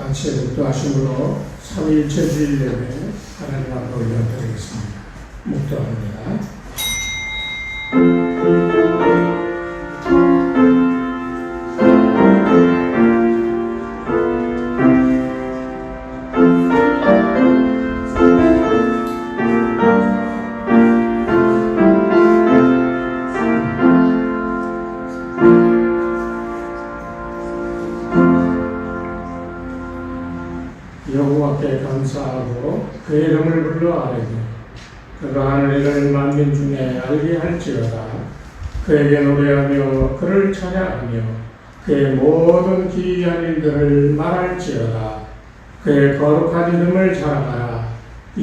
같이 묵도하심으로 3일째 주일 예배 하나님 앞에 올려드리겠습니다. 묵도합니다. 여호와께 감사하고 그의 이름을 불러 아뢰되 그가 하늘을 만민 중에 알게 할지어다. 그에게 노래하며 그를 찬양하며 그의 모든 기이한 일들을 말할지어다. 그의 거룩한 이름을 자랑하라.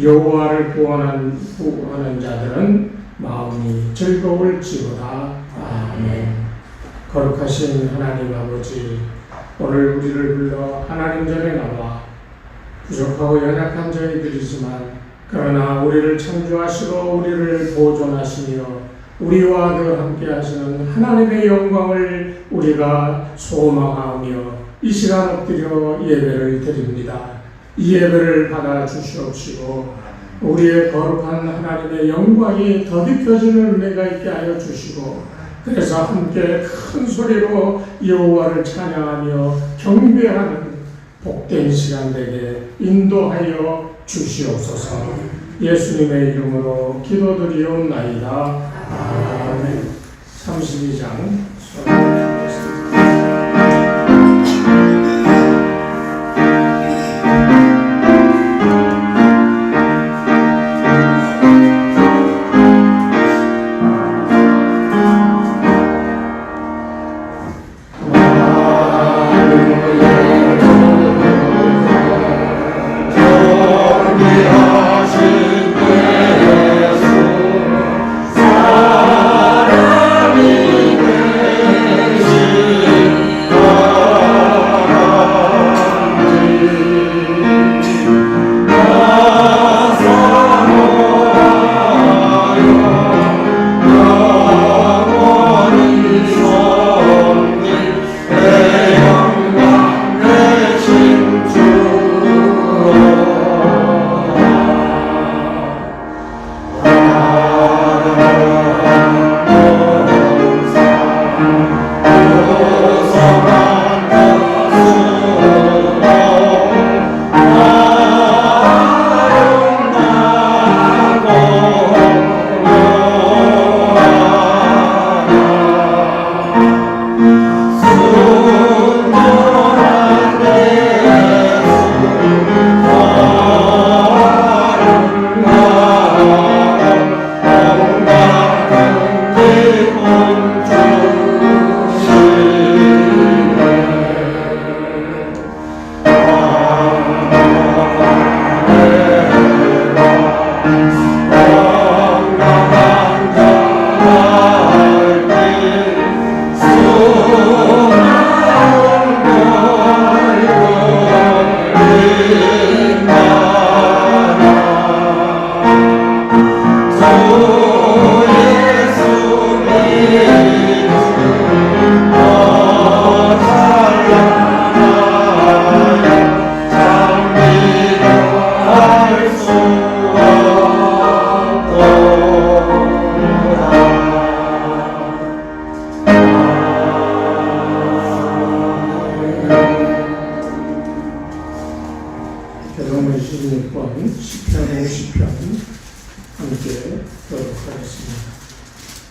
여호와를 구원하는 자들은 마음이 즐거울지어다. 아멘. 거룩하신 하나님 아버지, 오늘 우리를 불러 하나님 전에 나와 부족하고 연약한 저희들이지만 그러나 우리를 창조하시고 우리를 보존하시며 우리와 늘 함께 하시는 하나님의 영광을 우리가 소망하며 이 시간 엎드려 예배를 드립니다. 이 예배를 받아 주시옵시고 우리의 거룩한 하나님의 영광이 더디켜지는 은혜가 있게 하여 주시고 그래서 함께 큰 소리로 여호와를 찬양하며 경배하는 복된 시간 되게 인도하여 주시옵소서. 예수님의 이름으로 기도드리옵나이다. 아멘. 32장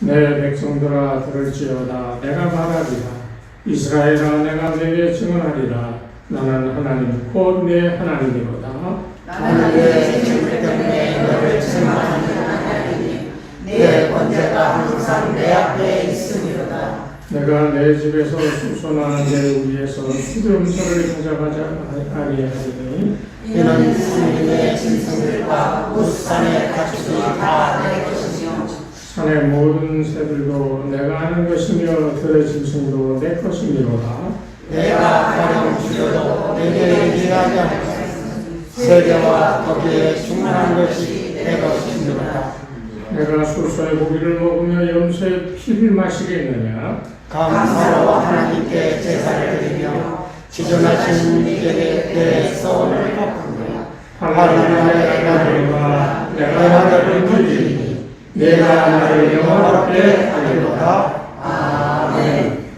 내 백성들아 들을지어다. 내가 말하리라. 이스라엘아 내가 내게 증언하리라. 나는 하나님 곧 내 하나님이로다. 나는 내 죄 때문에 너를 책망하는 하나님이 내 권세가 항상 내 앞에 있음이로다. 내가 내 집에서 수소나 내 우리에서 수렴서를 가져가자 아니하리니 이는 산위의 짐승들과 우산의 가축이 다 내 것이며 산의 모든 새들도 내가 아는 것이며 들의 짐승도 내 것이니로다. 내가 가령 주려도 내게 얘기하지 않고 세계와 거기에 충만한 것이 내 것이니로다. 내가 수소의 고기를 먹으며 염소의 피를 마시겠느냐? 감사로 하나님께 제사를 드리며 지존하신 이에게 내 소원을 갚으며 하나님의 나를과 내가 너를 누리니 내가 나를 영원하게 하리로다. 아멘.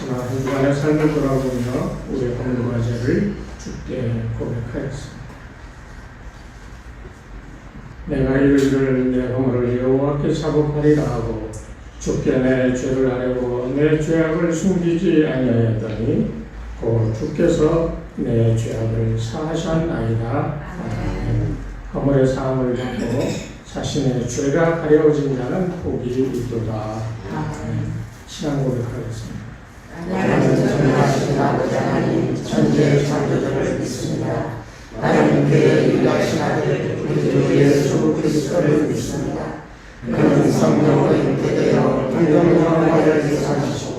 한 주간의 삶을 돌아보며 우리의 공동화 죄를 주께 고백하였습니다. 내가 이르기를 내 허물을 여호와께 자복하리라 하고 주께 내 죄를 아뢰고 내 죄악을 숨기지 아니하였더니 곧 주께서 내 죄악을 사하셨나이다. 아멘. 허물의 사함을 받고 자신의 죄가 가려워진 자는 복이 있도다. 아멘. 신앙 고백하겠습니다. 나는 전능하신 아버지 하나님 천지의 창조주를 믿습니다. 나는 그의 유일하신 아들 우리 예수 그리스도를 믿습니다. 그는 성령으로 잉태되어 성령으로 사시고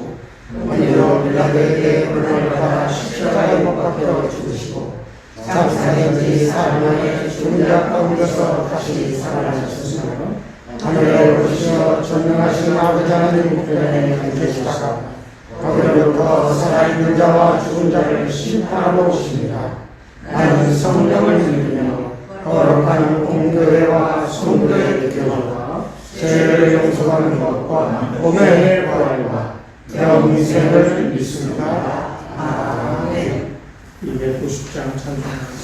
본디오 빌라도에게 고난을 받아 십자가에 못 박혀 죽으시고 장사된 지 4년에 죽은 자 가운데서 다시 살아나셨으며 하늘에 오르시어 전능하신 아버지 하나님 우편에 계시다가 거기로부터 살아있는 자와 죽은 자를 심판하러 오십니다. 나는 성령을 믿으며 거룩한 공교회와 성도의 교제와 죄를 용서하는 것과 몸의 부활과 영생을 믿습니다. 아멘. 290장 찬송하겠습니다.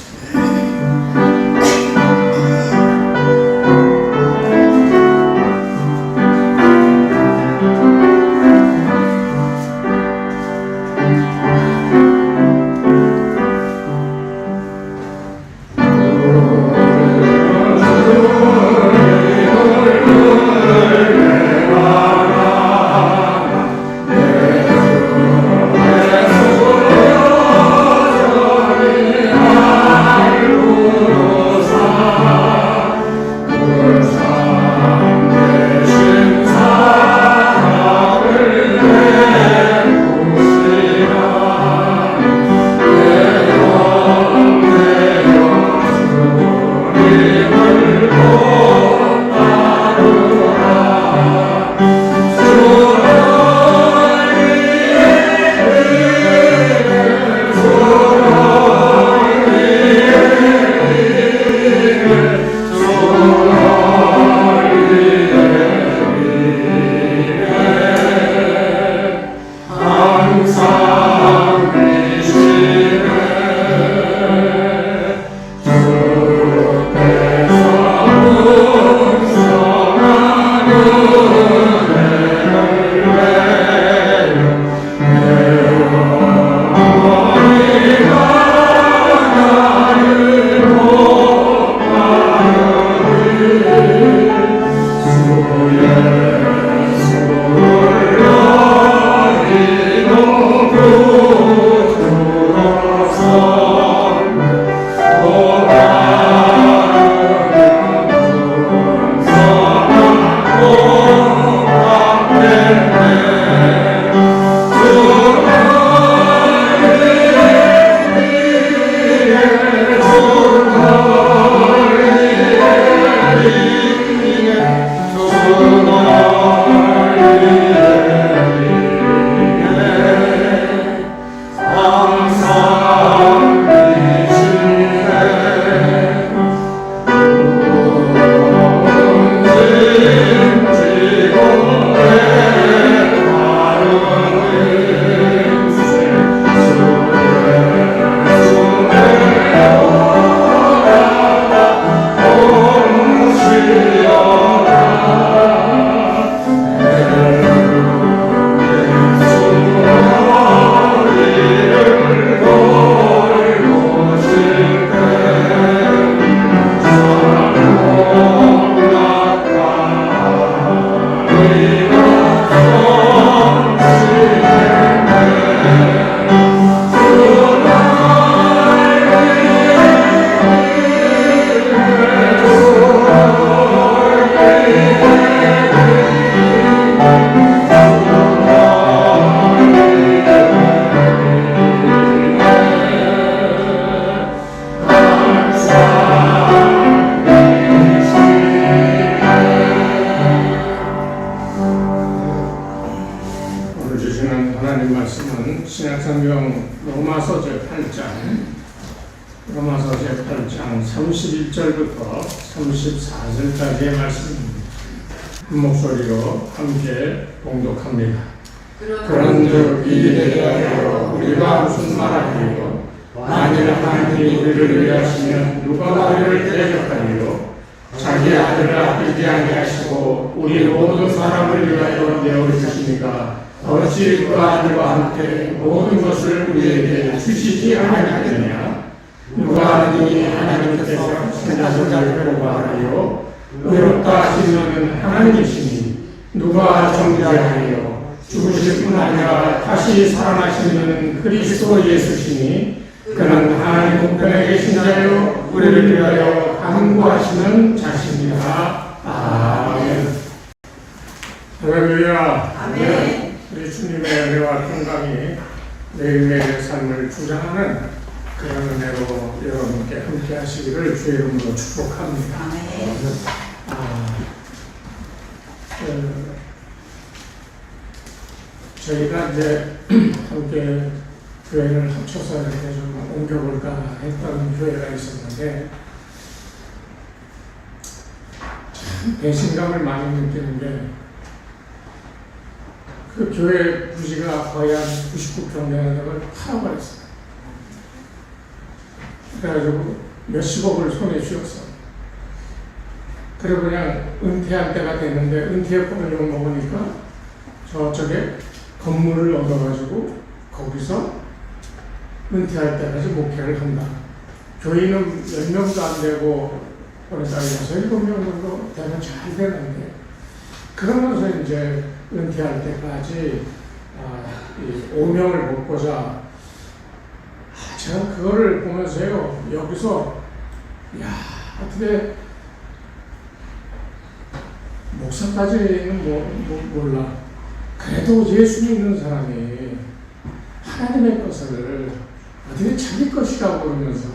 로마서 제8장 31절부터 34절까지의 말씀입니다. 한 목소리로 함께 봉독합니다. 그런즉 이에 대하여 우리가 무슨 말하리요? 만일 하나님이 우리를 위하시면 누가 우리를 대적하리요? 자기 아들을 아끼지 아니하시고 우리 모든 사람을 위하여 내어주시니까 어찌 그 아들과 함께 모든 것을 우리에게 주시지 아니하겠느냐? 누가 하느니 하나님께서 선자를 보고하리요? 의롭다 하시는 하나님이시니 누가 정죄하리요? 죽으실 뿐 아니라 다시 살아나시는 그리스도 예수시니 그는 하나님 우편에 계신 자요 우리를 위하여 간구하시는 자십니다. 아멘. 할렐루야. 아멘. 우리 주님의 은혜와 평강이 매일매일의 삶을 주장하는 그런 은혜로 여러분께 함께 하시기를 주의 이름으로 축복합니다. 아멘. 저희가 이제 함께 교회를 합쳐서 이렇게 좀 옮겨볼까 했던 교회가 있었는데 참 배신감을 많이 느끼는 게 그 교회 부지가 거의 한 99평 되는 걸 팔아버렸어요. 그래가지고 몇십억을 손에 쥐었어. 그리고 그냥 은퇴할 때가 됐는데 은퇴했거든 욕 먹으니까 저쪽에 건물을 얻어가지고 거기서 은퇴할 때까지 목회를 한다. 교인은 10명도 안 되고 그러니까 6, 7명 정도 되면 잘 되는데 그러면서 이제 은퇴할 때까지 이 오명을 먹고자 제가 그거를 보면서요 여기서 야 어떻게 목사까지는 몰라. 그래도 예수 믿는 사람이 하나님의 것을 어떻게 자기 것이라고 그러면서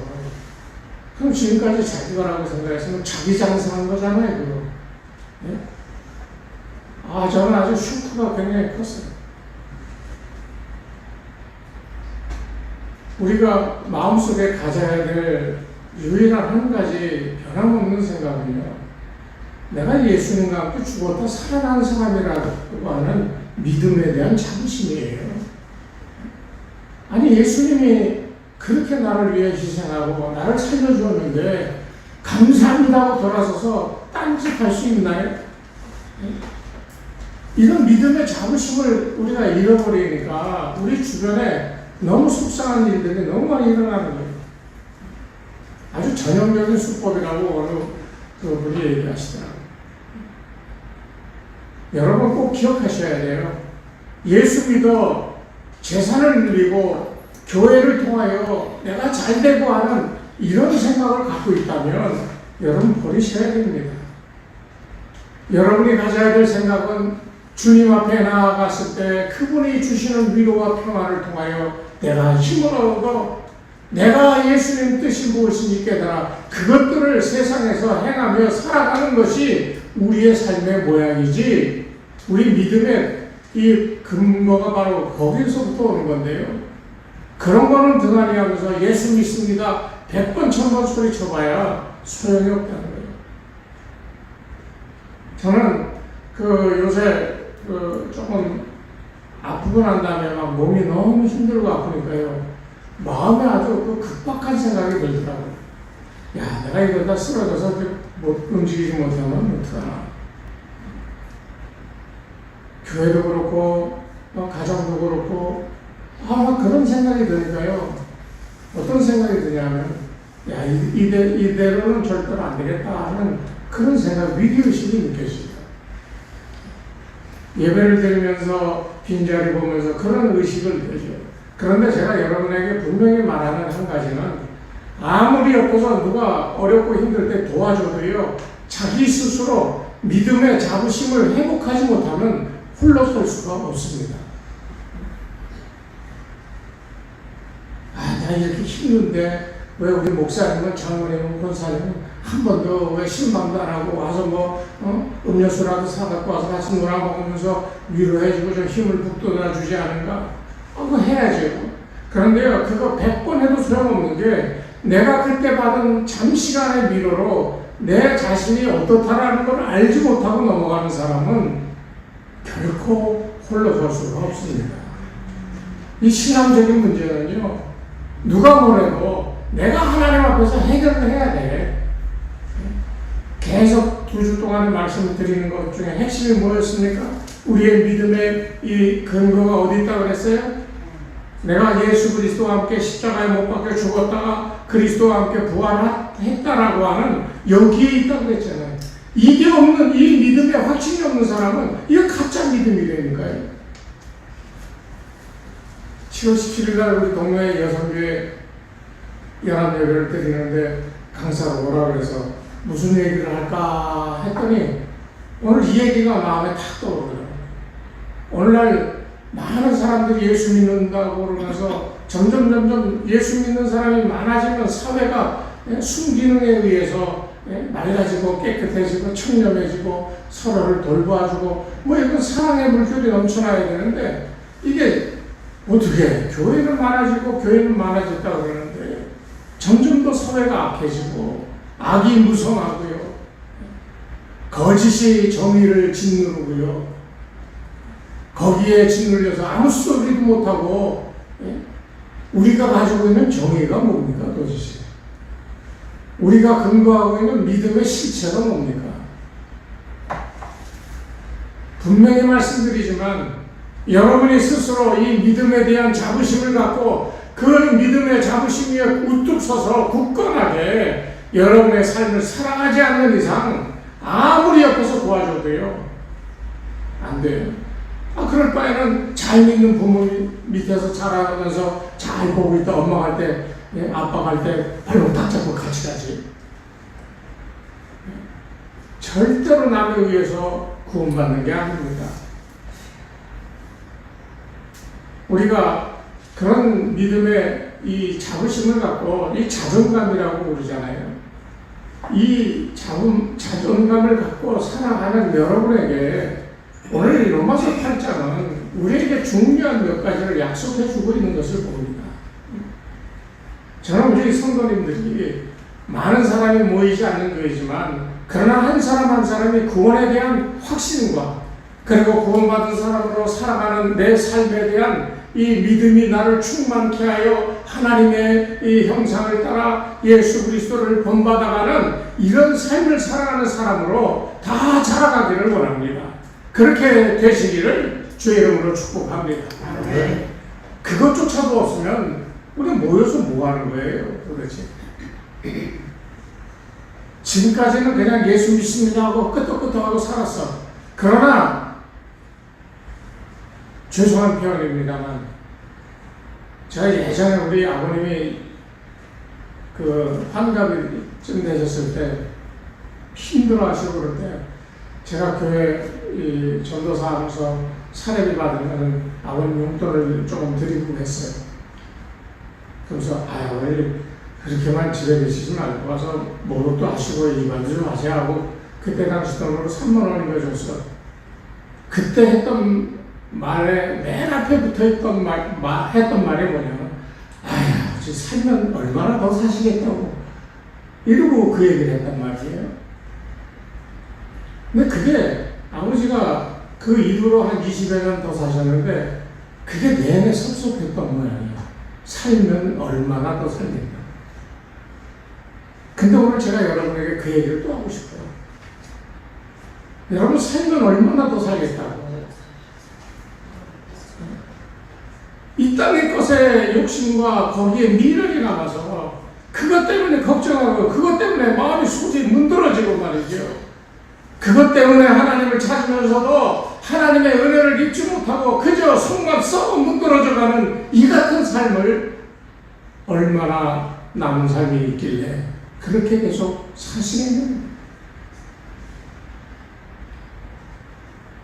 그럼 지금까지 자기 거라고 생각했으면 자기 장사한 거잖아요. 그거. 네? 저는 아주 슈퍼가 굉장히 컸어요. 우리가 마음속에 가져야 될 유일한 한 가지 변함없는 생각은요. 내가 예수님과 함께 죽었다 살아난 사람이라고 하는 믿음에 대한 자부심이에요. 아니 예수님이 그렇게 나를 위해 희생하고 나를 살려주었는데 감사합니다고 돌아서서 딴짓할 수 있나요? 이런 믿음의 자부심을 우리가 잃어버리니까 우리 주변에 너무 속상한 일들이 너무 많이 일어나는 거예요. 아주 전형적인 수법이라고 어느 그분이 얘기하시더라고요. 여러분 꼭 기억하셔야 돼요. 예수 믿어 재산을 늘리고 교회를 통하여 내가 잘되고 하는 이런 생각을 갖고 있다면 여러분 버리셔야 됩니다. 여러분이 가져야 될 생각은 주님 앞에 나아갔을 때 그분이 주시는 위로와 평화를 통하여 내가 힘을 얻어 내가 예수님 뜻이 무엇인지 깨달아 그것들을 세상에서 행하며 살아가는 것이 우리의 삶의 모양이지 우리 믿음의 이 근거가 바로 거기서부터 오는 건데요. 그런 거는 등한히 하면서 예수 믿습니다 100번 1000번 소리쳐봐야 소용이 없다는 거예요. 저는 요새 조금 아프고 난 다음에 막 몸이 너무 힘들고 아프니까요. 마음에 아주 급박한 생각이 들더라고요. 야, 내가 이러다 쓰러져서 못 움직이지 못하면 어떡하나. 교회도 그렇고, 가정도 그렇고, 막 그런 생각이 드니까요. 어떤 생각이 드냐면, 야, 이대로는 절대로 안 되겠다 하는 그런 생각, 위기의식이 느껴집니다. 예배를 드리면서 빈자리 보면서 그런 의식을 느껴져요. 그런데 제가 여러분에게 분명히 말하는 한 가지는 아무리 옆에서 누가 어렵고 힘들 때 도와줘도요. 자기 스스로 믿음의 자부심을 회복하지 못하면 홀로 설 수가 없습니다. 나 이렇게 힘든데 왜 우리 목사님은 장로님은 권사님은 한 번도 왜 신방도 안 하고 와서 음료수라도 사갖고 와서 같이 놀아 먹으면서 위로해주고 좀 힘을 북돋아주지 않은가? 그거 해야죠. 그런데요, 그거 100번 해도 소용없는 게 내가 그때 받은 잠시간의 위로로 내 자신이 어떻다라는 걸 알지 못하고 넘어가는 사람은 결코 홀로 갈 수가 없습니다. 이 신앙적인 문제는요, 누가 뭐래도 내가 하나님 앞에서 해결을 해야 돼. 계속 2주 동안의 말씀을 드리는 것 중에 핵심이 뭐였습니까? 우리의 믿음의 이 근거가 어디 있다고 그랬어요? 내가 예수 그리스도와 함께 십자가에 못 박혀 죽었다가 그리스도와 함께 부활했다라고 하는 여기에 있다고 그랬잖아요. 이게 없는, 이 믿음에 확신이 없는 사람은 이거 가짜 믿음이 되는 거예요. 7월 17일 날 우리 동네 여성교회 연합예배를 드리는데 강사가 오라 그래서 무슨 얘기를 할까 했더니 오늘 이 얘기가 마음에 탁 떠오르더라고요. 오늘날 많은 사람들이 예수 믿는다고 그러면서 점점 예수 믿는 사람이 많아지면 사회가 순기능에 의해서 맑아지고 깨끗해지고 청렴해지고 서로를 돌봐주고 뭐 이런 사랑의 물결이 넘쳐나야 되는데 이게 어떻게 교회는 많아지고 교회는 많아졌다고 그러는데 점점 더 사회가 악해지고 악이 무성하고요. 거짓이 정의를 짓누르고요. 거기에 짓눌려서 아무 소리도 못하고 우리가 가지고 있는 정의가 뭡니까 도대체? 우리가 근거하고 있는 믿음의 실체가 뭡니까? 분명히 말씀드리지만 여러분이 스스로 이 믿음에 대한 자부심을 갖고 그 믿음의 자부심 위에 우뚝 서서 굳건하게 여러분의 삶을 살아가지 않는 이상 아무리 옆에서 도와줘도요 안 돼요. 그럴 바에는 잘 믿는 부모 밑에서 자라면서 잘 보고 있다 엄마 갈 때 아빠 갈 때 발목 딱 잡고 같이 가지. 절대로 남에 의해서 구원받는 게 아닙니다. 우리가 그런 믿음의 이 자부심을 갖고 이 자존감이라고 그러잖아요. 이 자존감을 갖고 살아가는 여러분에게 오늘 로마서 8장은 우리에게 중요한 몇 가지를 약속해 주고 있는 것을 봅니다. 저는 우리 성도님들이 많은 사람이 모이지 않는 교회지만 그러나 한 사람 한 사람이 구원에 대한 확신과 그리고 구원받은 사람으로 살아가는 내 삶에 대한 이 믿음이 나를 충만케 하여 하나님의 이 형상을 따라 예수 그리스도를 본받아가는 이런 삶을 살아가는 사람으로 다 자라가기를 원합니다. 그렇게 되시기를 주의 이름으로 축복합니다. 네. 그것조차도 없으면 우리 모여서 뭐 하는 거예요 도대체? 지금까지는 그냥 예수 믿습니다 하고 끄떡끄떡하고 살았어. 그러나 죄송한 표현입니다만 제가 예전에 우리 아버님이 그 환갑이쯤 되셨을 때 힘들어 하시고 그럴 때 제가 교회 이 전도사 하면서 사례비 받으면 아버님 용돈을 조금 드리고 했어요. 그래서 아버님 그렇게만 집에 계시지 말고 와서 목욕도 하시고 이만도 좀 하세요 하고 그때 당시 돈으로 3만 원인가 줬어. 그때 했던 말에 맨 앞에 붙어있던 했던 말이 뭐냐면 아야 살면 얼마나 더 사시겠다고 이러고 그 얘기를 했단 말이에요. 근데 그게 아버지가 그 이후로 한 20여 년 더 사셨는데 그게 내내 섭섭했던 모양이에요. 살면 얼마나 더 살겠다. 근데 오늘 제가 여러분에게 그 얘기를 또 하고 싶어요. 여러분 살면 얼마나 더 살겠다고. 이 땅의 것에 욕심과 거기에 미련이 남아서 그것 때문에 걱정하고 그것 때문에 마음이 소지 문드러지고 말이죠. 그것 때문에 하나님을 찾으면서도 하나님의 은혜를 입지 못하고 그저 속만 썩어 문드러져가는 이 같은 삶을 얼마나 남은 삶이 있길래 그렇게 계속 사시겠느냐.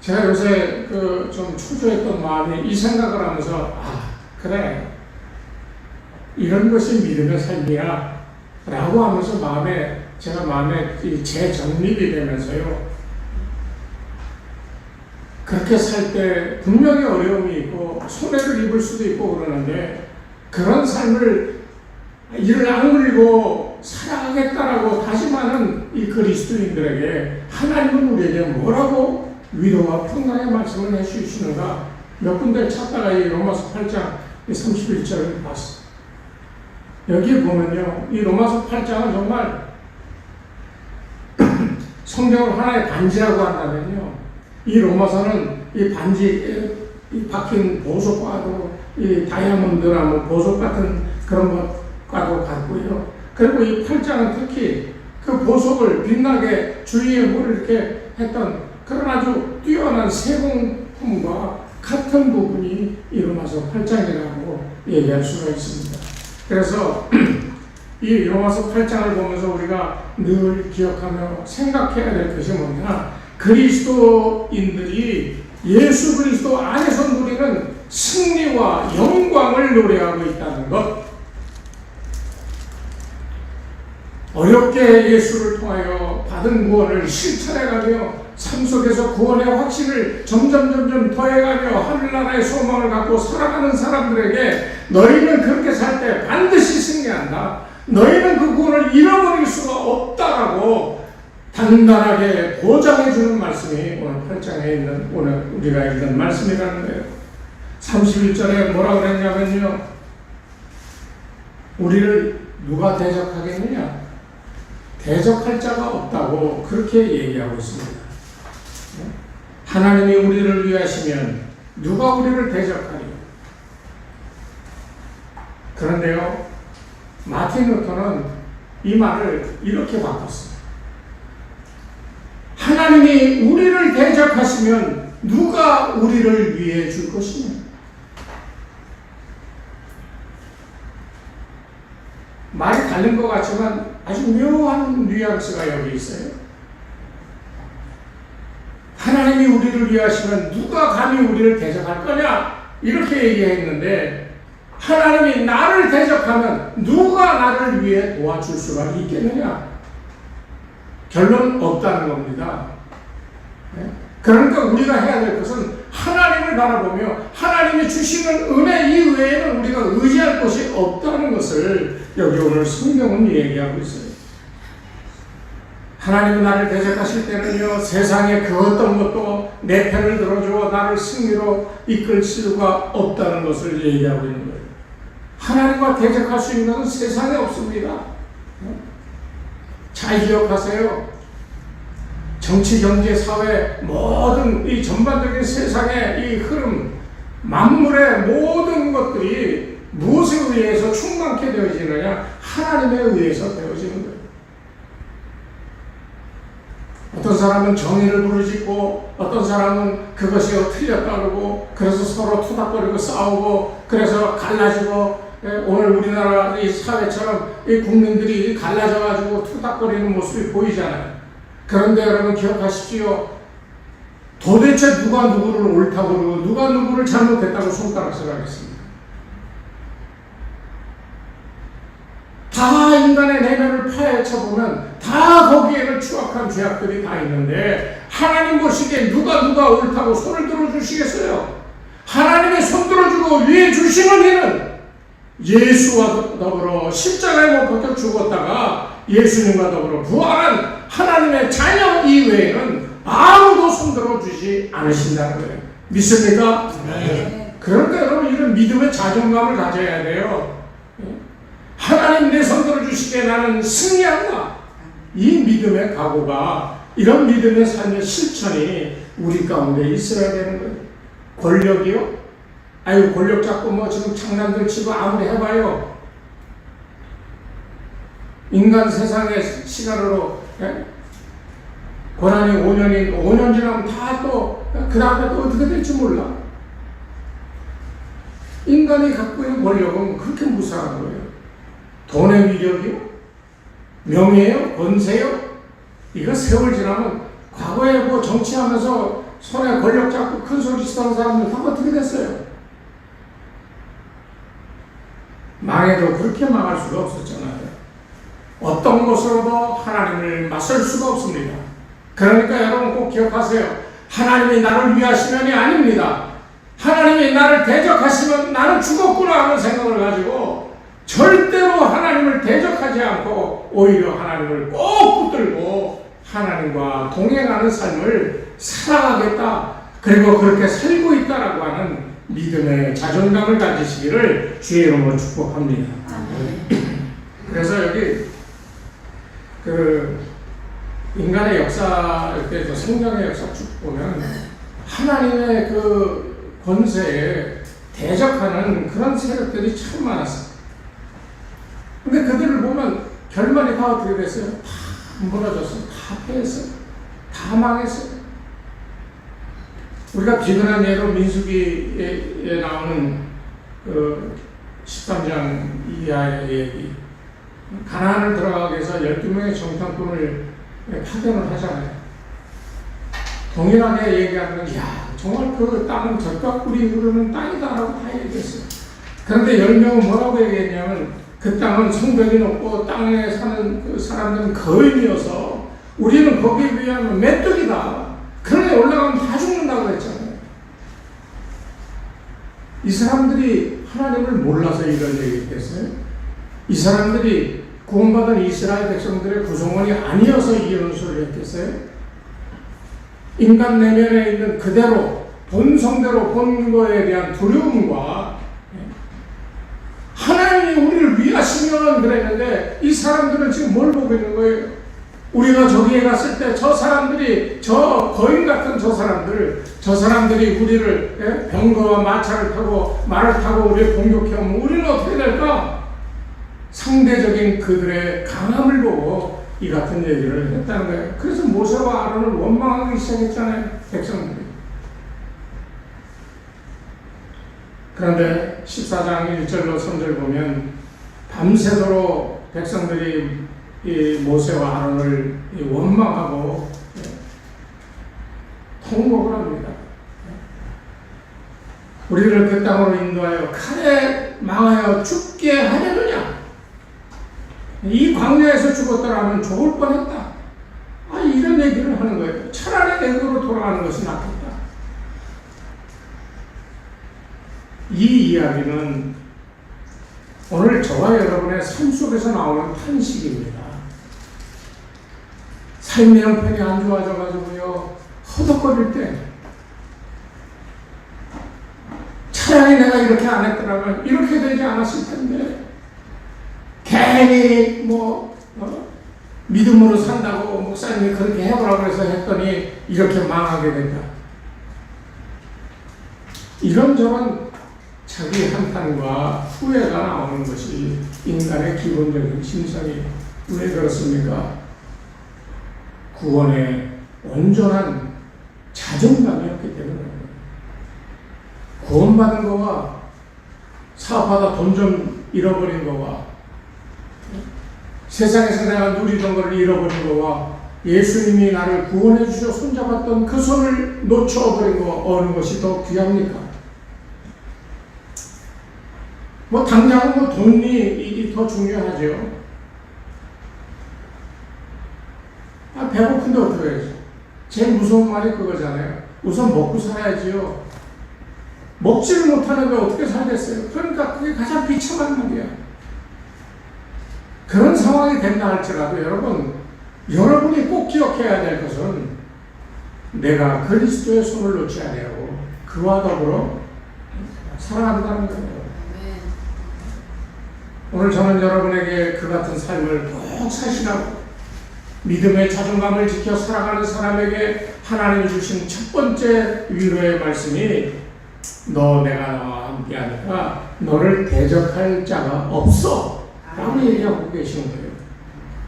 제가 요새 좀 초조했던 마음이 이 생각을 하면서 그래 이런 것이 믿음의 삶이야 라고 하면서 제가 마음에 재정립이 되면서요. 그렇게 살 때 분명히 어려움이 있고 손해를 입을 수도 있고 그러는데 그런 삶을 이를 악물고 살아가겠다라고 다짐하는 이 그리스도인들에게 하나님은 우리에게 뭐라고 위로와 평강의 말씀을 해주시는가 몇 군데 찾다가 이 로마서 8장 31절을 봤어요. 여기 보면요, 이 로마서 8장은 정말 성경을 하나의 반지라고 한다면요, 이 로마서는 이 반지, 이 박힌 보석과도 이 다이아몬드나 뭐 보석 같은 그런 것과도 같고요. 그리고 이 8장은 특히 그 보석을 빛나게 주위에 물을 이렇게 했던 그런 아주 뛰어난 세공품과 같은 부분이 이 로마서 8장이라고 얘기할 수가 있습니다. 그래서 이 로마서 8장을 보면서 우리가 늘 기억하며 생각해야 될 것이 뭐냐, 그리스도인들이 예수 그리스도 안에서 누리는 승리와 영광을 노래하고 있다는 것, 어렵게 예수를 통하여 받은 구원을 실천해가며 삶 속에서 구원의 확신을 점점 더해가며 하늘나라의 소망을 갖고 살아가는 사람들에게 너희는 그렇게 살 때 반드시 승리한다, 너희는 그 구원을 잃어버릴 수가 없다라고 단단하게 보장해주는 말씀이 오늘 8장에 있는 오늘 우리가 읽은 말씀이라는 거예요. 31절에 뭐라고 그랬냐면요, 우리를 누가 대적하겠느냐, 대적할 자가 없다고 그렇게 얘기하고 있습니다. 하나님이 우리를 위하시면 누가 우리를 대적하리요? 그런데요, 마틴 루터는 이 말을 이렇게 바꿨어요. 하나님이 우리를 대적하시면 누가 우리를 위해 줄 것이냐? 말이 다른 것 같지만 아주 묘한 뉘앙스가 여기 있어요. 하나님이 우리를 위하시면 누가 감히 우리를 대적할 거냐? 이렇게 얘기했는데, 하나님이 나를 대적하면 누가 나를 위해 도와줄 수가 있겠느냐? 결론 없다는 겁니다. 그러니까 우리가 해야 될 것은 하나님을 바라보며 하나님이 주시는 은혜 이외에는 우리가 의지할 것이 없다는 것을 여기 오늘 성경은 얘기하고 있어요. 하나님은 나를 대적하실 때는요, 세상에 그 어떤 것도 내 편을 들어주어 나를 승리로 이끌 수가 없다는 것을 얘기하고 있는 거예요. 하나님과 대적할 수 있는 것은 세상에 없습니다. 잘 기억하세요. 정치, 경제, 사회, 모든 이 전반적인 세상의 이 흐름, 만물의 모든 것들이 무엇에 의해서 충만케 되어지느냐? 하나님에 의해서 되어지는 거예요. 어떤 사람은 정의를 부르짖고, 어떤 사람은 그것이 틀렸다 그러고, 그래서 서로 투닥거리고 싸우고, 그래서 갈라지고, 오늘 우리나라 이 사회처럼 이 국민들이 갈라져가지고 투닥거리는 모습이 보이잖아요. 그런데 여러분 기억하십시오. 도대체 누가 누구를 옳다고 그러고 누가 누구를 잘못했다고 손가락질 하겠습니까? 다 인간의 내면을 파헤쳐보면 다 거기에는 추악한 죄악들이 다 있는데, 하나님 보시기에 누가 옳다고 손을 들어주시겠어요? 하나님의 손 들어주고 위에 주시는 이는 예수와 더불어 십자가에 못 박혀 죽었다가 예수님과 더불어 부활한 하나님의 자녀 이외에는 아무도 손들어 주지 않으신다는 거예요. 믿습니까? 네. 그러니까 여러분 이런 믿음의 자존감을 가져야 돼요. 하나님 내 손들어 주시기에 나는 승리한다. 이 믿음의 각오가, 이런 믿음의 삶의 실천이 우리 가운데 있어야 되는 거예요. 권력이요? 아유, 권력 잡고 뭐 지금 장난들 치고 아무리 해봐요. 인간 세상의 시간으로 고난이 5년 지나면 다 또 그 다음에 또 어떻게 될지 몰라. 인간이 갖고 있는 권력은 그렇게 무사한 거예요. 돈의 위력이요? 명예요? 권세요? 이거 세월 지나면, 과거에 뭐 정치하면서 손에 권력 잡고 큰 소리 치던 사람들 다 어떻게 됐어요? 망해도 그렇게 망할 수가 없었잖아요. 어떤 것으로도 하나님을 맞설 수가 없습니다. 그러니까 여러분 꼭 기억하세요. 하나님이 나를 위하시면이 아닙니다. 하나님이 나를 대적하시면 나는 죽었구나 하는 생각을 가지고 절대로 하나님을 대적하지 않고 오히려 하나님을 꼭 붙들고 하나님과 동행하는 삶을 살아가겠다. 그리고 그렇게 살고 있다라고 하는 믿음의 자존감을 가지시기를 주의 이름으로 축복합니다. 그래서 여기 인간의 역사, 이렇게 성경의 역사 쭉 보면 하나님의 그 권세에 대적하는 그런 세력들이 참 많았어요. 근데 그들을 보면 결말이 다 어떻게 됐어요? 다 무너졌어요. 다 패했어요. 다 망했어요. 우리가 비근한 예로 민수기에 나오는 13장 이하의 얘기, 가나안을 들어가기 위해서 12명의 정탐꾼을 파견을 하잖아요. 동일하게 얘기하면 정말 그 땅은 젖과 꿀이 흐르는 땅이다라고 다 얘기했어요. 그런데 10명은 뭐라고 얘기했냐면 그 땅은 성벽이 높고 땅에 사는 그 사람들은 거인이어서 우리는 거기에 비하면 메뚜기다. 그런데 올라가면 다 죽는다고 그랬잖아요. 이 사람들이 하나님을 몰라서 이런 얘기했어요. 이 사람들이 구원받은 이스라엘 백성들의 구성원이 아니어서 이런 소리를 했겠어요? 인간 내면에 있는 그대로 본성대로 본 거에 대한 두려움과 하나님이 우리를 위하시면 그랬는데 이 사람들은 지금 뭘 보고 있는 거예요? 우리가 저기에 갔을 때 저 사람들이, 저 거인 같은 저 사람들이 우리를 병거와 마차를 타고 말을 타고 우리를 공격해오면 우리는 어떻게 될까? 상대적인 그들의 강함을 보고 이 같은 얘기를 했다는 거예요. 그래서 모세와 아론을 원망하기 시작했잖아요, 백성들이. 그런데 14장 1절로 3절 보면 밤새도록 백성들이 이 모세와 아론을 원망하고 통곡을 합니다. 우리를 그 땅으로 인도하여 칼에 망하여 죽게 하려느냐? 이 광야에서 죽었더라면 좋을 뻔했다. 이런 얘기를 하는 거예요. 차라리 내게로 돌아가는 것이 낫겠다. 이 이야기는 오늘 저와 여러분의 삶 속에서 나오는 탄식입니다. 삶의 형편이 안 좋아져가지고요, 허덕거릴 때 차라리 내가 이렇게 안 했더라면 이렇게 되지 않았을 텐데 괜히 믿음으로 산다고 목사님이 그렇게 해보라고 해서 했더니 이렇게 망하게 된다. 이런저런 자기 한탄과 후회가 나오는 것이 인간의 기본적인 심성이에요. 왜 그렇습니까? 구원의 온전한 자존감이었기 때문에. 구원받은 거와 사업하다 돈 좀 잃어버린 거와 세상에서 내가 누리던 걸 잃어버린 거와 예수님이 나를 구원해 주셔 손잡았던 그 손을 놓쳐버린 거, 어느 것이 더 귀합니까? 당장은 돈이 더 중요하죠. 배고픈데 어떻게 해야지? 제일 무서운 말이 그거잖아요. 우선 먹고 살아야지요. 먹지를 못하는데 어떻게 살겠어요? 그러니까 그게 가장 비참한 말이야. 그런 상황이 된다 할지라도 여러분이 꼭 기억해야 될 것은 내가 그리스도의 손을 놓지 아니하고 그와 더불어 살아간다는 거예요. 오늘 저는 여러분에게 그 같은 삶을 꼭 사시라고, 믿음의 자존감을 지켜 살아가는 사람에게 하나님이 주신 첫 번째 위로의 말씀이 내가 나와 함께 하니까 너를 대적할 자가 없어 라고 얘기하고 계시는 거예요.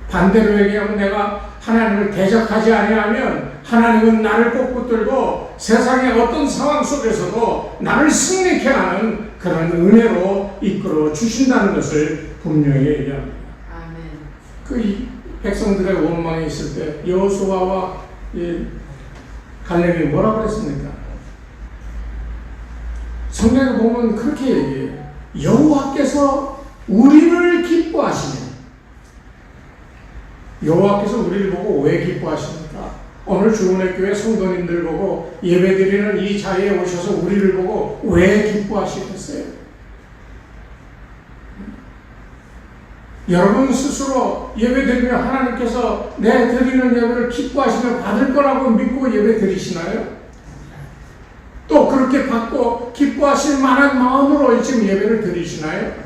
반대로 얘기하면 내가 하나님을 대적하지 아니하면 하나님은 나를 꼭 붙들고 세상의 어떤 상황 속에서도 나를 승리케 하는 그런 은혜로 이끌어 주신다는 것을 분명히 얘기합니다. 그 백성들의 원망이 있을 때 여호수아와 갈렙이 뭐라고 그랬습니까? 성경에 보면 그렇게 얘기해요. 여호와께서 우리를 기뻐하시며. 여호와께서 우리를 보고 왜 기뻐하십니까? 오늘 주은혜 교회 성도님들 보고 예배드리는 이 자리에 오셔서 우리를 보고 왜 기뻐하시겠어요? 여러분 스스로 예배 드리며 하나님께서 내 드리는 예배를 기뻐하시며 받을 거라고 믿고 예배 드리시나요? 또 그렇게 받고 기뻐하실 만한 마음으로 지금 예배를 드리시나요?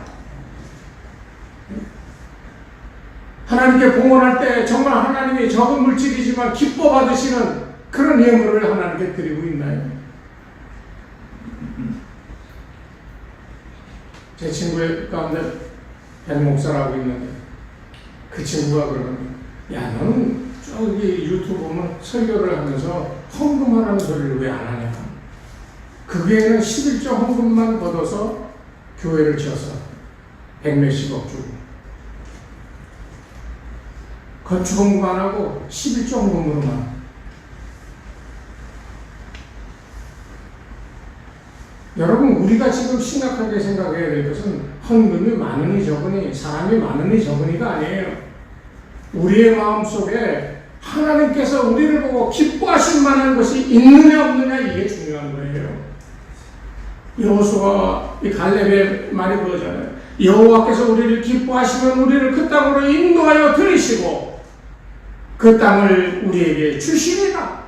하나님께 봉헌할 때 정말 하나님이 적은 물질이지만 기뻐 받으시는 그런 예물을 하나님께 드리고 있나요? 제 친구 가운데 벤 목사라고 있는데 그 친구가 그러는 거야. 야, 너는 저기 유튜브 보면 설교를 하면서 헌금하라는 소리를 왜 안 하냐? 그 교회는 11조 헌금만 걷어서 교회를 지어서 100몇십억 주고 건축 헌금 안 하고 11조 헌금으로만. 여러분, 우리가 지금 심각하게 생각해야 될 것은 헌금이 많으니 적으니, 사람이 많으니 적으니가 아니에요. 우리의 마음속에 하나님께서 우리를 보고 기뻐하실 만한 것이 있느냐 없느냐, 이게 중요한 거예요. 여호수아와 이 갈렙의 말이 그러잖아요. 여호와께서 우리를 기뻐하시면 우리를 그 땅으로 인도하여 들이시고 그 땅을 우리에게 주시리라.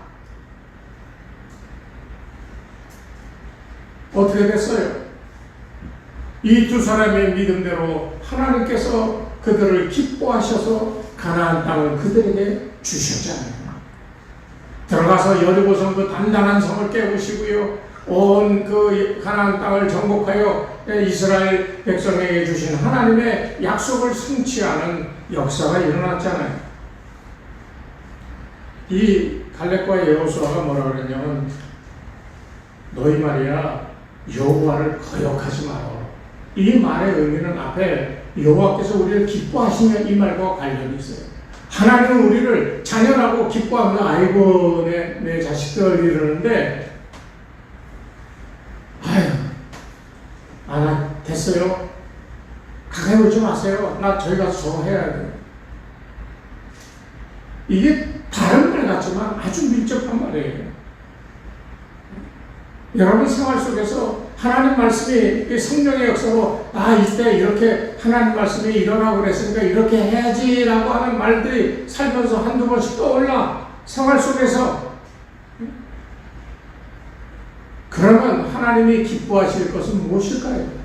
어떻게 됐어요? 이 두 사람의 믿음대로 하나님께서 그들을 기뻐하셔서 가나안 땅을 그들에게 주셨잖아요. 들어가서 여리고성 그 단단한 성을 깨우시고요, 온 그 가나안 땅을 정복하여 이스라엘 백성에게 주신 하나님의 약속을 성취하는 역사가 일어났잖아요. 이 갈렙과 여호수아가 뭐라 그랬냐면, 너희 말이야 여호와를 거역하지 마라. 이 말의 의미는 앞에 여호와께서 우리를 기뻐하시면 이 말과 관련이 있어요. 하나님은 우리를 자녀라고 기뻐하며 아이고 내 자식들 이러는데, 나 됐어요. 가까이 오지 마세요. 나 저희 가서 저거 해야 돼요. 이게 다른 말 같지만 아주 밀접한 말이에요. 여러분 생활 속에서 하나님 말씀이 성령의 역사로 이때 이렇게 하나님 말씀이 일어나고 그랬으니까 이렇게 해야지라고 하는 말들이 살면서 한두 번씩 떠올라 생활 속에서. 그러면 하나님이 기뻐하실 것은 무엇일까요?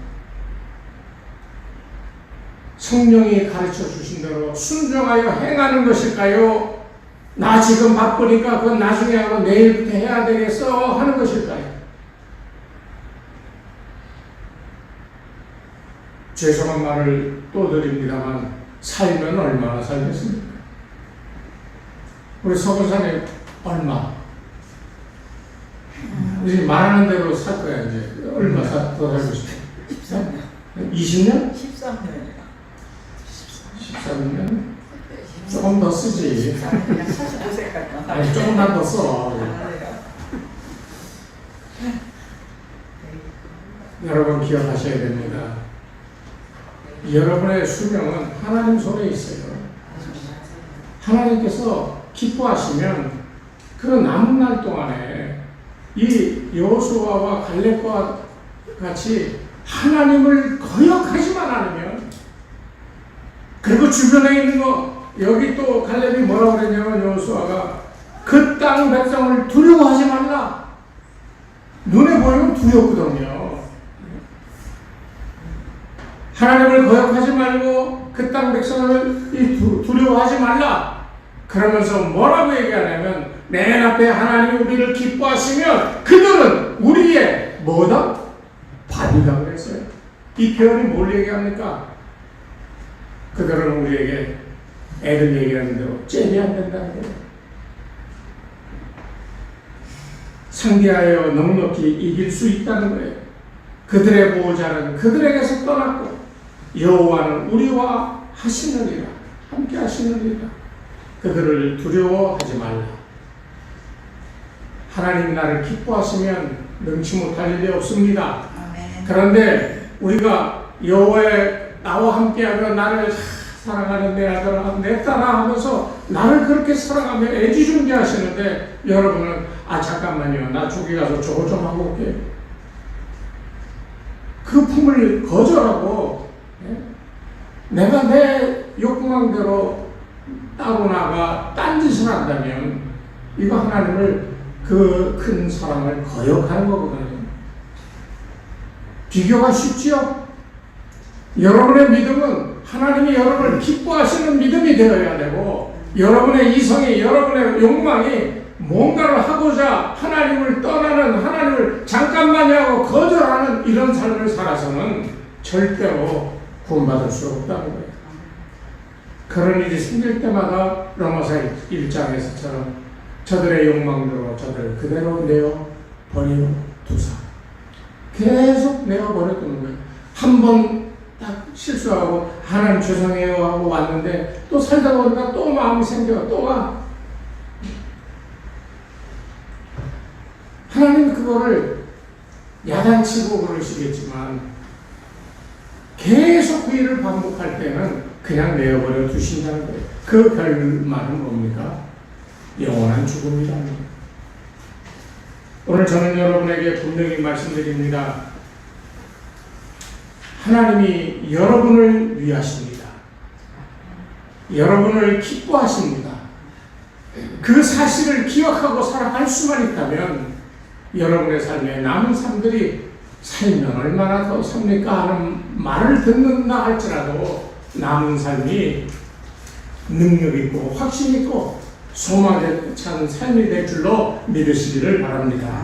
성령이 가르쳐 주신 대로 순종하여 행하는 것일까요? 나 지금 바쁘니까 그건 나중에 하고 내일부터 해야 되겠어 하는 것일까요? 죄송한 말을 또 드립니다만 살면 얼마나 살겠습니까? 우리 서구사님 얼마? 이제 말하는 대로 살 거야. 이제 얼마 더 살고 싶어? 13년. 20년? 13년이라. 13년? 조금 더 쓰지. 45세까지. 아니, 조금만 더 써. 여러분 기억하셔야 됩니다. 여러분의 수명은 하나님 손에 있어요. 하나님께서 기뻐하시면 그 남은 날 동안에 이 여호수아와 갈렙과 같이 하나님을 거역하지만 않으면, 그리고 주변에 있는 거, 여기 또 갈렙이 뭐라고 그랬냐면 여호수아가 그 땅 백성을 두려워하지 말라. 눈에 보이면 두렵거든요. 하나님을 거역하지 말고 그 땅 백성을 두려워하지 말라. 그러면서 뭐라고 얘기하냐면, 내 앞에 하나님이 우리를 기뻐하시면 그들은 우리의 뭐다? 밥이다 그랬어요. 이 표현이 뭘 얘기합니까? 그들은 우리에게 애들 얘기하는 대로 잼이 안 된다는 거예요. 상대하여 넉넉히 이길 수 있다는 거예요. 그들의 보호자는 그들에게서 떠났고 여호와는 우리와 하시느니라. 함께 하시느니라. 그들을 두려워하지 말라. 하나님이 나를 기뻐하시면 능치 못할 일이 없습니다. 아멘. 그런데 우리가 여호와의 나와 함께하며 나를 사랑하는 내 아들아 내 딸아 하면서 나를 그렇게 사랑하며 애지중지하시는데, 여러분은 잠깐만요, 나 저기 가서 저거 좀 하고 올게. 그 품을 거절하고 내가 내 욕망대로 따로 나가 딴짓을 한다면 이거 하나님을 그 큰 사랑을 거역하는 거거든요. 비교가 쉽지요? 여러분의 믿음은 하나님이 여러분을 기뻐하시는 믿음이 되어야 되고, 여러분의 이성이, 여러분의 욕망이 뭔가를 하고자 하나님을 떠나는, 하나님을 잠깐만이 하고 거절하는 이런 삶을 살아서는 절대로 구원받을 수 없다는 거예요. 그런 일이 생길 때마다 로마서 1장에서처럼 저들의 욕망대로 저들을 그대로 내어 버려 두사. 계속 내어 버려 두는 거예요. 한 번 딱 실수하고 하나님 죄송해요 하고 왔는데 또 살다 보니까 또 마음이 생겨 또 와. 하나님 그거를 야단치고 그러시겠지만 계속 그 일을 반복할 때는 그냥 내어버려 두신다는 거예요. 그 결말은 뭡니까? 영원한 죽음이라는 거예요. 오늘 저는 여러분에게 분명히 말씀드립니다. 하나님이 여러분을 위하십니다. 여러분을 기뻐하십니다. 그 사실을 기억하고 살아갈 수만 있다면 여러분의 삶에 남은 삶들이 살면 얼마나 더 삽니까 하는 말을 듣는다 할지라도 남은 삶이 능력 있고 확신 있고 소망에 찬 삶이 될 줄로 믿으시기를 바랍니다.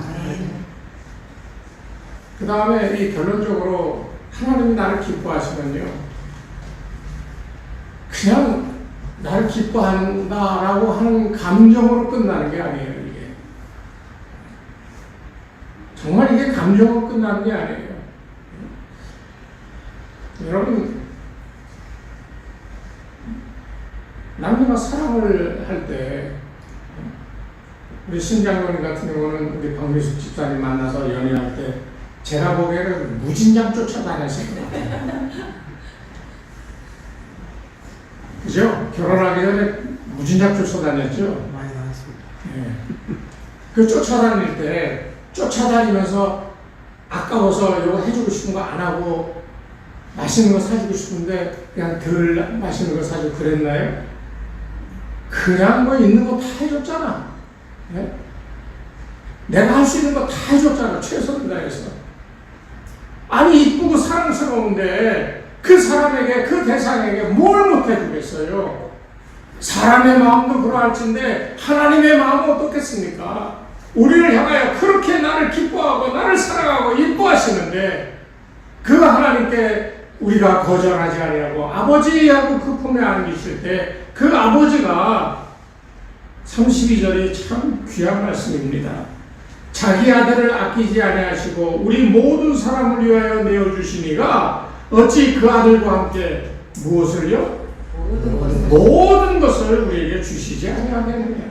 그 다음에 이 결론적으로 하나님이 나를 기뻐하시면요, 그냥 나를 기뻐한다라고 하는 감정으로 끝나는 게 아니에요. 이게 정말 이게 감정으로 끝나는 게 아니에요. 여러분, 남녀가 사랑을 할 때 우리 신장로님 같은 경우는 우리 박미숙 집사님 만나서 연애할 때 제가 보기에는 무진장 쫓아다녔을 것 같아요. 그죠? 결혼하기 전에 무진장 쫓아다녔죠? 많이 나왔습니다. 예. 그 쫓아다닐 때 쫓아다니면서 아까워서 이거 해주고 싶은 거 안 하고 맛있는 거 사주고 싶은데 그냥 덜 맛있는 거 사주고 그랬나요? 그냥 뭐 있는 거 다 해줬잖아. 예? 내가 할 수 있는 거 다 해줬잖아. 최선을 다해서. 아니 이쁘고 사랑스러운데 그 사람에게, 그 대상에게 뭘 못해주겠어요? 사람의 마음도 그러할진데 하나님의 마음은 어떻겠습니까? 우리를 향하여 그렇게 나를 기뻐하고 나를 사랑하고 이뻐하시는데 그 하나님께 우리가 거절하지 아니하고 아버지하고 그 품에 안기실 때 그 아버지가 32절이 참 귀한 말씀입니다. 자기 아들을 아끼지 아니하시고 우리 모든 사람을 위하여 내어주시니가 어찌 그 아들과 함께 무엇을요? 모든 것을 우리에게 주시지 아니하겠느냐.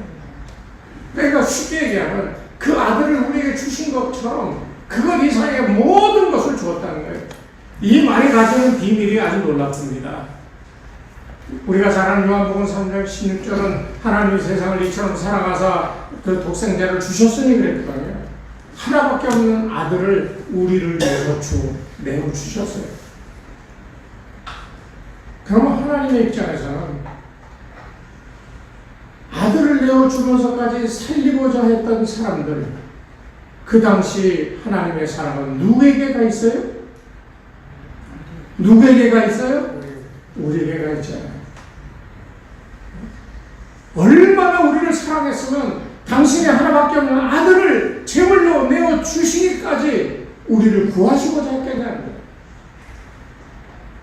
그러니까 쉽게 얘기하면 그 아들을 우리에게 주신 것처럼 그것 이상의 모든 것을 주었다는 거예요. 이 말이 가지는 비밀이 아주 놀랍습니다. 우리가 잘 아는 요한복음 3장 16절은 하나님이 세상을 이처럼 사랑하사 그 독생자를 주셨으니 그랬거든요. 하나밖에 없는 아들을 우리를 위해서 내어 주셨어요. 그러면 하나님의 입장에서는 아들을 내어 주면서까지 살리고자 했던 사람들, 그 당시 하나님의 사랑은 누구에게가 있어요? 누구에게가 있어요? 우리에게가 있잖아요. 얼마나 우리를 사랑했으면 당신의 하나밖에 없는 아들을 제물로 내어 주시기까지 우리를 구하시고자 했겠냐는 거예요.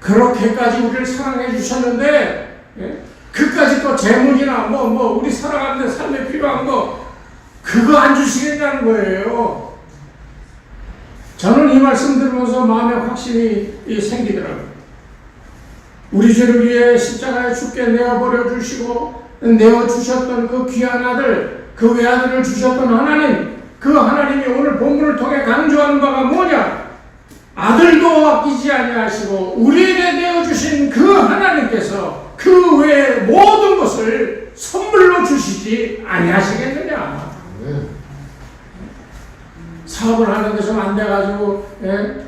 그렇게까지 우리를 사랑해 주셨는데, 예? 그까지 또 제물이나 우리 살아가는데 삶에 필요한 거 그거 안 주시겠냐는 거예요. 저는 이 말씀 들으면서 마음에 확신이 생기더라고요. 우리 죄를 위해 십자가에 죽게 내어버려 주시고 내어주셨던 그 귀한 아들, 그 외아들을 주셨던 하나님, 그 하나님이 오늘 본문을 통해 강조하는 바가 뭐냐? 아들도 아끼지 아니하시고 우리에게 내어주신 그 하나님께서 그 외의 모든 것을 선물로 주시지 아니하시겠느냐? 사업을 하는데 좀 안 돼가지고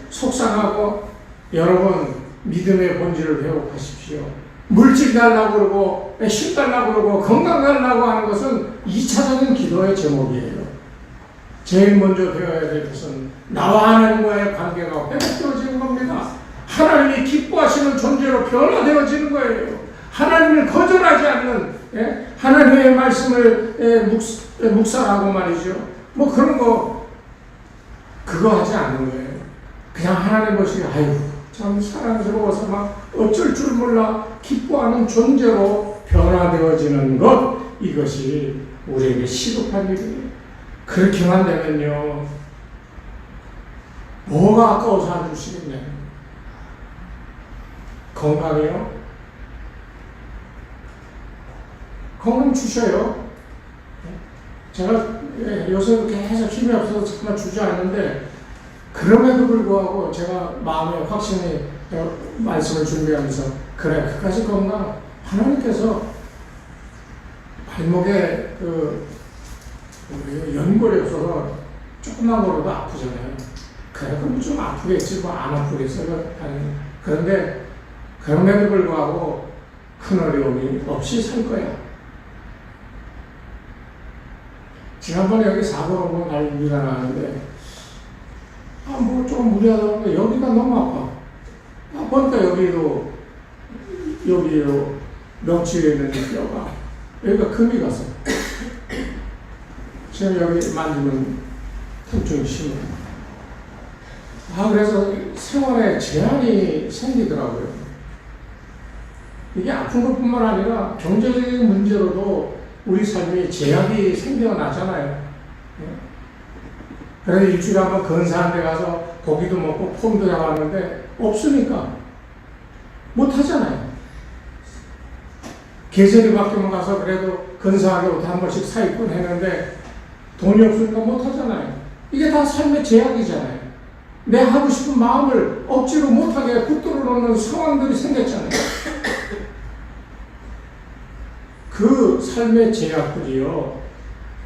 속상하고, 여러분 믿음의 본질을 회복하십시오. 물질 달라고 그러고 힘 달라고 그러고 건강 달라고 하는 것은 2차적인 기도의 제목이에요. 제일 먼저 되어야 될 것은 나와 하나님과의 관계가 회복되어지는 겁니다. 하나님이 기뻐하시는 존재로 변화되어지는 거예요. 하나님을 거절하지 않는, 하나님의 말씀을 묵살하고 말이죠. 뭐 그런 거 그거 하지 않는 거예요. 그냥 하나님 보시기 아이고 참 사랑스러워서 막 어쩔 줄 몰라 기뻐하는 존재로 변화되어지는 것, 이것이 우리에게 시급한 일이에요. 그렇게만 되면요 뭐가 아까워서 안 주시겠냐. 건강이요? 건강 주셔요. 제가 요새 계속 힘이 없어서 정말 주지 않는데, 그럼에도 불구하고 제가 마음에 확신이 말씀을 준비하면서 그래 그까지 건강, 하나님께서 발목에 연골이 없어서 조금만 걸어도 아프잖아요. 그래 그럼 좀 아프겠지 뭐 안 아프겠어요. 그런데 그럼에도 불구하고 큰 어려움이 없이 살 거야. 지난번에 여기 사고로 뭐 날 일어나는데 뭐 좀 무리하다고 하는데 여기가 너무 아파. 보니까 여기로 명치에 있는 뼈가 여기가 금이 갔어. 지금 여기 만지면 통증이 심해요. 그래서 생활에 제한이 생기더라고요. 이게 아픈 것뿐만 아니라 경제적인 문제로도 우리 삶이 제약이 생겨나잖아요. 그래서 일주일에 한번 근사한 데 가서 고기도 먹고 폼도 잡았는데 없으니까 못하잖아요. 계절이 바뀌면 가서 그래도 근사하게 옷 한 번씩 사 입곤 했는데 돈이 없으니까 못하잖아요. 이게 다 삶의 제약이잖아요. 내 하고 싶은 마음을 억지로 못하게 붙들어 놓는 상황들이 생겼잖아요. 그 삶의 제약들이요,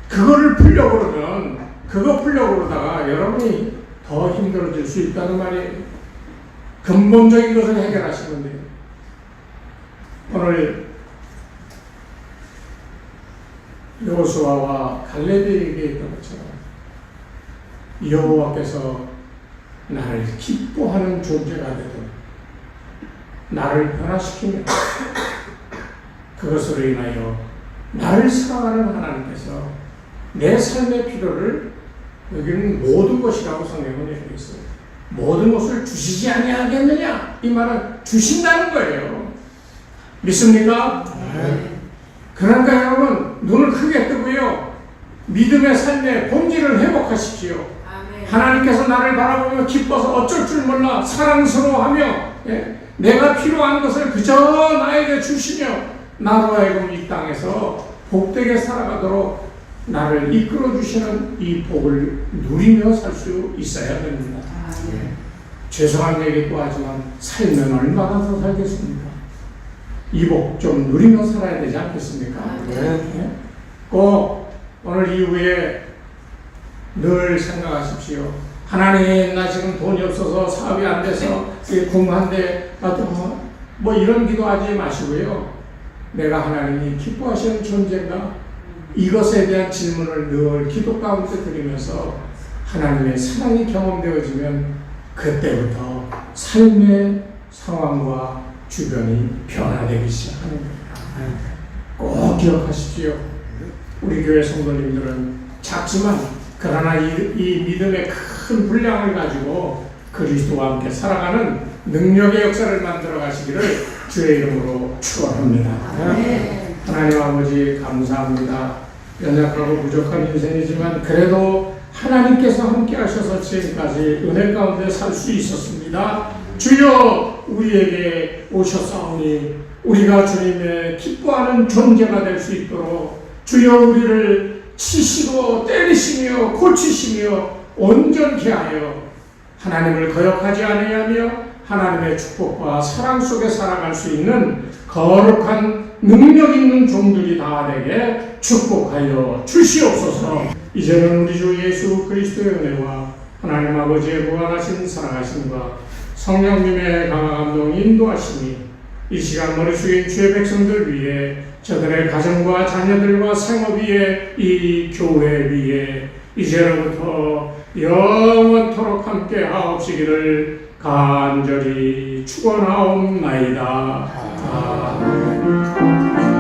그거를 풀려고 그러면 그거 풀려고 그러다가 여러분이 더 힘들어질 수 있다는 말이에요. 근본적인 것을 해결하시면 돼요. 오늘 여호수아와 갈렙이 얘기했던 것처럼 여호와께서 나를 기뻐하는 존재가 되도록 나를 변화시키며 그것으로 인하여 나를 사랑하는 하나님께서 내 삶의 필요를, 여기는 모든 것이라고 성경은 얘기하고 있어요. 모든 것을 주시지 아니하겠느냐, 이 말은 주신다는 거예요. 믿습니까? 그러니까 여러분 눈을 크게 뜨고요, 믿음의 삶의 본질을 회복하십시오. 아멘. 하나님께서 나를 바라보며 기뻐서 어쩔 줄 몰라 사랑스러워하며 내가 필요한 것을 그저 나에게 주시며 나로 하여금 이 땅에서 복되게 살아가도록 나를 이끌어 주시는 이 복을 누리며 살 수 있어야 됩니다. 죄송한 얘기도 하지만 살면 얼마나 더 살겠습니까? 이 복 좀 누리며 살아야 되지 않겠습니까? 꼭 오늘 이후에 늘 생각하십시오. 하나님, 나 지금 돈이 없어서 사업이 안 돼서 궁한데 뭐 이런 기도하지 마시고요. 내가 하나님이 기뻐하시는 존재인가? 이것에 대한 질문을 늘 기도 가운데 드리면서 하나님의 사랑이 경험되어지면 그때부터 삶의 상황과 주변이 변화되기 시작하는 겁니다. 꼭 기억하십시오. 우리 교회 성도님들은 작지만 그러나 이 믿음의 큰 분량을 가지고 그리스도와 함께 살아가는 능력의 역사를 만들어 가시기를 주의 이름으로 축원합니다. 하나님 아버지 감사합니다. 연약하고 부족한 인생이지만 그래도 하나님께서 함께 하셔서 지금까지 은혜 가운데 살 수 있었습니다. 주여, 우리에게 오셨사오니 우리가 주님의 기뻐하는 존재가 될 수 있도록 주여 우리를 치시고 때리시며 고치시며 온전케 하여 하나님을 거역하지 아니하며 하나님의 축복과 사랑 속에 살아갈 수 있는 거룩한 능력 있는 종들이 다 되게 축복하여 주시옵소서. 이제는 우리 주 예수 그리스도의 은혜와 하나님 아버지의 무한하신 사랑하심과 성령님의 강한 감동 인도하시니 이 시간 머리 숙인 주의 백성들 위해 저들의 가정과 자녀들과 생업 위에 이 교회 위에 이제로부터 영원토록 함께 하옵시기를 간절히 축원하옵나이다. 아멘.